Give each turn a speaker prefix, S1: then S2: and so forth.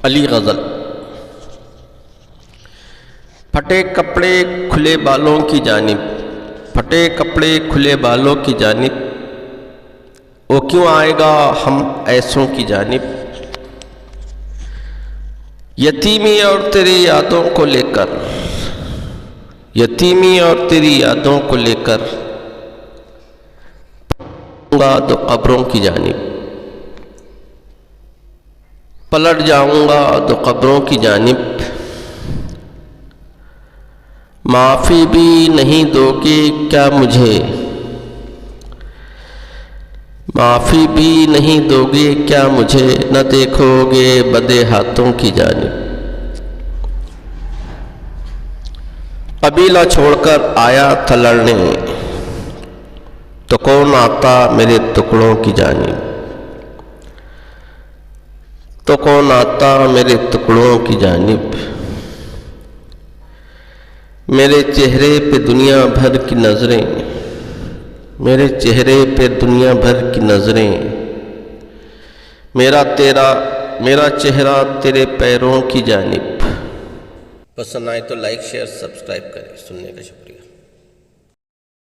S1: अली गज़ल। फटे कपड़े खुले बालों की जानिब, फटे कपड़े खुले बालों की जानिब, वो क्यों आएगा हम ऐसों की जानिब। यतीमी और तेरी यादों को लेकर, यतीमी और तेरी यादों को लेकर दो कब्रों की जानिब, पलट जाऊंगा दो कब्रों की जानिब। माफ़ी भी नहीं दोगे क्या मुझे, माफ़ी भी नहीं दोगे क्या मुझे, न देखोगे बदे हाथों की जानिब। कबीला छोड़कर आया था लड़ने, तो कौन आता मेरे टुकड़ों की जानिब, तो कौन आता मेरे टुकड़ों की जानिब। मेरे चेहरे पे दुनिया भर की नज़रें, मेरे चेहरे पे दुनिया भर की नज़रें, मेरा चेहरा तेरे पैरों की जानिब। पसंद आए तो लाइक शेयर सब्सक्राइब करें। सुनने का शुक्रिया।